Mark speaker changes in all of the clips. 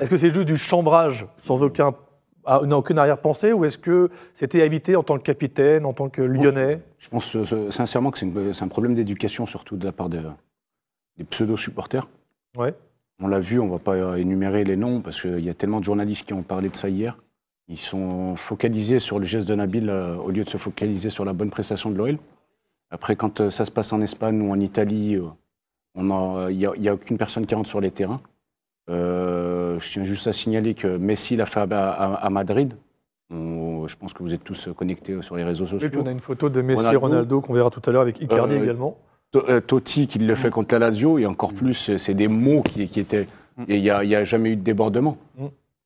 Speaker 1: Est-ce que c'est juste du chambrage sans aucune arrière-pensée ou est-ce que c'était à éviter en tant que capitaine, en tant que Lyonnais?
Speaker 2: Je pense sincèrement que c'est un problème d'éducation, surtout de la part des pseudo-supporters.
Speaker 1: Ouais.
Speaker 2: On l'a vu, on ne va pas énumérer les noms parce qu'il y a tellement de journalistes qui ont parlé de ça hier. Ils sont focalisés sur le geste de Nabil au lieu de se focaliser sur la bonne prestation de l'OL. Après, quand ça se passe en Espagne ou en Italie, il n'y a aucune personne qui rentre sur les terrains. Je tiens juste à signaler que Messi l'a fait à Madrid. Je pense que vous êtes tous connectés sur les réseaux sociaux.
Speaker 1: Et puis on a une photo de Messi et Ronaldo qu'on verra tout à l'heure avec Icardi également.
Speaker 2: Totti qui le fait contre la Lazio, et encore plus, c'est des mots qui étaient... Et il n'y a jamais eu de débordement.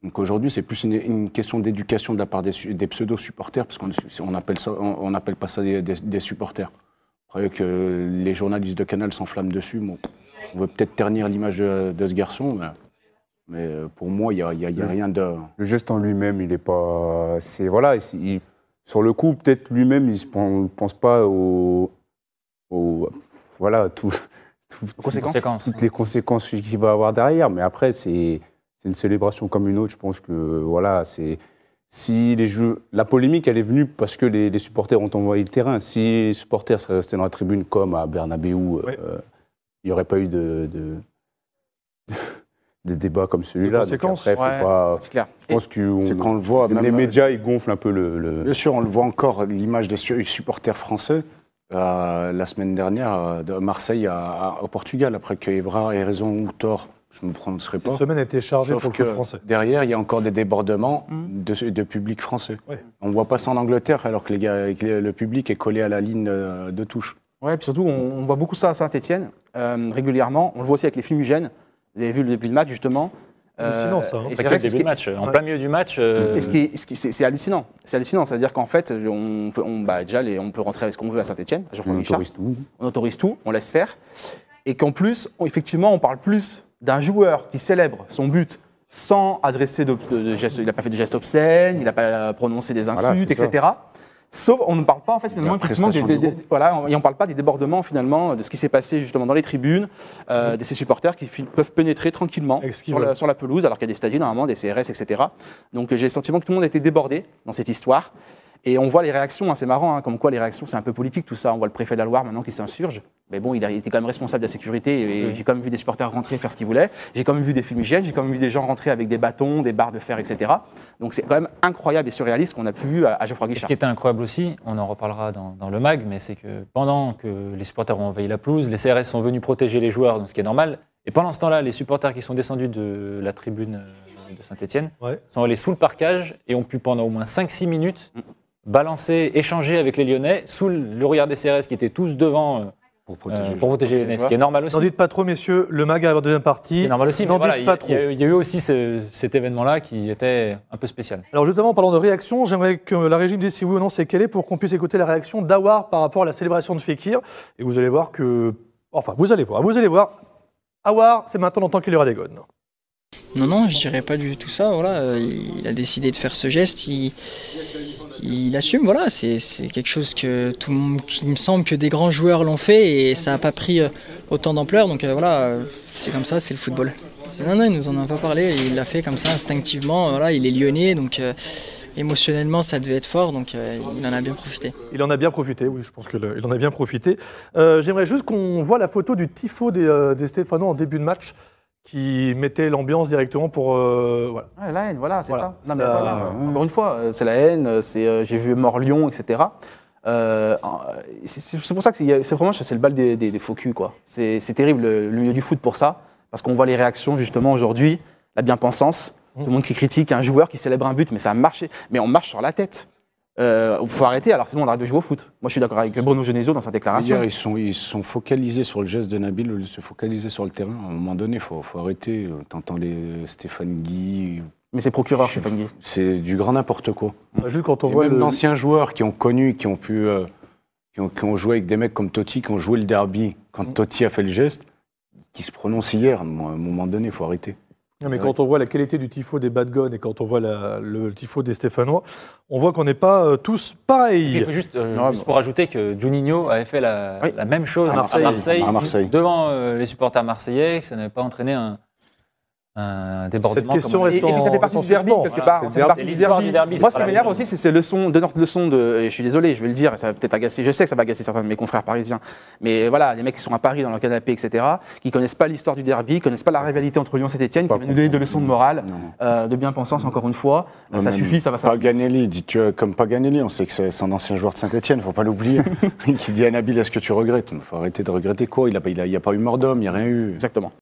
Speaker 2: Donc aujourd'hui, c'est plus une question d'éducation de la part des pseudo-supporters, parce qu'on n'appelle pas ça des supporters. Après que les journalistes de Canal s'enflamment dessus, bon, on veut peut-être ternir l'image de ce garçon, mais pour moi, il n'y a rien de...
Speaker 3: Le geste en lui-même, il n'est pas... sur le coup, peut-être lui-même, il ne pense pas toutes les conséquences qu'il va avoir derrière. Mais après, c'est une célébration comme une autre. Je pense que voilà, la polémique, elle est venue parce que les supporters ont envoyé le terrain. Si les supporters seraient restés dans la tribune comme à Bernabéu, il n'y aurait pas eu de débats comme celui-là.
Speaker 1: C'est
Speaker 4: clair.
Speaker 3: Je pense
Speaker 2: qu'on le voit.
Speaker 3: Les médias, ils gonflent un peu le...
Speaker 2: Bien sûr, on le voit encore, l'image des supporters français. La semaine dernière, de Marseille au Portugal, après que Evra ait raison ou tort, je ne me prononcerai pas.
Speaker 1: Cette semaine a été chargée pour le foot français.
Speaker 2: Derrière, il y a encore des débordements de public français. Ouais. On ne voit pas ça en Angleterre, alors que le public est collé à la ligne de touche.
Speaker 4: Oui, puis surtout, on voit beaucoup ça à Saint-Etienne, régulièrement. On le voit aussi avec les fumigènes. Vous avez vu le début de match, justement.
Speaker 1: Hallucinant, ça.
Speaker 5: C'est vrai que le début de match, en plein milieu du match.
Speaker 4: C'est hallucinant. C'est hallucinant. C'est-à-dire qu'en fait, on peut rentrer avec ce qu'on veut à Saint-Etienne. On autorise tout, on laisse faire. Et qu'en plus, effectivement, on parle plus d'un joueur qui célèbre son but sans adresser de gestes. Il n'a pas fait de gestes obscènes, il n'a pas prononcé des insultes, etc. Sauf, on ne parle pas en fait finalement effectivement et on parle pas des débordements finalement de ce qui s'est passé justement dans les tribunes, de ces supporters qui peuvent pénétrer tranquillement sur la pelouse alors qu'il y a des stadiers normalement, des CRS, etc. Donc j'ai le sentiment que tout le monde a été débordé dans cette histoire. Et on voit les réactions, c'est marrant, comme quoi les réactions, c'est un peu politique tout ça. On voit le préfet de la Loire maintenant qui s'insurge. Mais bon, il était quand même responsable de la sécurité et j'ai quand même vu des supporters rentrer faire ce qu'ils voulaient. J'ai quand même vu des fumigènes, j'ai quand même vu des gens rentrer avec des bâtons, des barres de fer, etc. Donc c'est quand même incroyable et surréaliste qu'on a pu vu à Geoffroy Guichard.
Speaker 5: Ce qui était incroyable aussi, on en reparlera dans le MAG, mais c'est que pendant que les supporters ont envahi la pelouse, les CRS sont venus protéger les joueurs, donc ce qui est normal. Et pendant ce temps-là, les supporters qui sont descendus de la tribune de Saint-Etienne sont allés sous le parquage et ont pu pendant au moins 5-6 minutes balancer, échanger avec les Lyonnais sous le regard des CRS qui étaient tous devant pour protéger les Lyonnais, ce qui est normal aussi.
Speaker 1: N'en dites pas trop, messieurs, le MAG arrive en deuxième partie.
Speaker 5: C'est normal aussi, mais voilà, il y a eu aussi cet événement-là qui était un peu spécial.
Speaker 1: Alors justement, en parlant de réaction, j'aimerais que la régie me dise si oui ou non c'est quelle est pour qu'on puisse écouter la réaction d'Awar par rapport à la célébration de Fekir. Et vous allez voir que... Enfin, vous allez voir. Awar, c'est maintenant en tant qu'il y aura des gones.
Speaker 6: Non, je dirais pas du tout ça. Voilà, il a décidé de faire ce geste. Il assume. Voilà, c'est quelque chose que tout le monde, il me semble que des grands joueurs l'ont fait et ça n'a pas pris autant d'ampleur. Donc voilà, c'est comme ça, c'est le football. Non, il nous en a pas parlé. Il l'a fait comme ça instinctivement. Voilà, il est lyonnais, donc émotionnellement, ça devait être fort. Donc il en a bien profité.
Speaker 1: Il en a bien profité. Oui, je pense qu'il en a bien profité. J'aimerais juste qu'on voit la photo du tifo des Stéphanois en début de match, qui mettait l'ambiance directement pour...
Speaker 4: voilà. Ouais, la haine, voilà, c'est ça. Non, mais encore une fois, c'est la haine, j'ai vu mort Lyon, etc. C'est pour ça que c'est le bal des faux culs, quoi. C'est terrible le milieu du foot pour ça, parce qu'on voit les réactions justement aujourd'hui, la bien-pensance, tout le monde qui critique un joueur qui célèbre un but, mais ça a marché, mais on marche sur la tête. Il faut arrêter, alors sinon on arrête de jouer au foot. Moi je suis d'accord avec Bruno Genesio dans sa déclaration.
Speaker 2: Ils sont focalisés sur le geste de Nabil au lieu de se focaliser sur le terrain. À un moment donné, il faut arrêter. T'entends les Stéphane Guy.
Speaker 4: Mais c'est procureur, Stéphane Guy.
Speaker 2: C'est du grand n'importe quoi.
Speaker 1: Juste quand on voit
Speaker 2: même d'anciens joueurs qui ont connu, qui ont joué avec des mecs comme Totti, qui ont joué le derby, quand Totti a fait le geste, qui se prononcent hier, à un moment donné, il faut arrêter.
Speaker 1: Non, mais quand on voit la qualité du tifo des Bad Guns et quand on voit le tifo des Stéphanois, on voit qu'on n'est pas tous pareils.
Speaker 5: Il faut juste pour ajouter que Juninho avait fait la même chose à Marseille, devant les supporters marseillais, que ça n'avait pas entraîné un un débordement.
Speaker 1: Cette question
Speaker 5: comme on
Speaker 1: reste
Speaker 5: dit.
Speaker 4: Et puis ça fait partie du derby, quelque part.
Speaker 5: c'est
Speaker 4: Ça fait partie du
Speaker 5: l'histoire du derby,
Speaker 4: Moi,
Speaker 5: c'est
Speaker 4: ce qui
Speaker 5: pas la
Speaker 4: m'énerve
Speaker 5: même
Speaker 4: aussi, c'est ces leçons, d'énormes leçons de. Et je suis désolé, je vais le dire, et ça va peut-être agacer. Je sais que ça va agacer certains de mes confrères parisiens. Mais voilà, les mecs qui sont à Paris dans leur canapé, etc., qui connaissent pas l'histoire du derby, qui connaissent pas la rivalité entre Lyon et Saint-Etienne, qui viennent nous donner des leçons de morale, de bien-pensance, encore une fois. Ça suffit, ça va s'arrêter.
Speaker 2: Paganelli, dis-tu comme Paganelli, on sait que c'est un ancien joueur de Saint-Etienne, faut pas l'oublier. Qui dit à Nabil, est-ce que tu regrettes? Il faut arrêter de regretter quoi? Il n'y a pas eu mort d'homme, il n'y a rien eu.
Speaker 4: Exactement.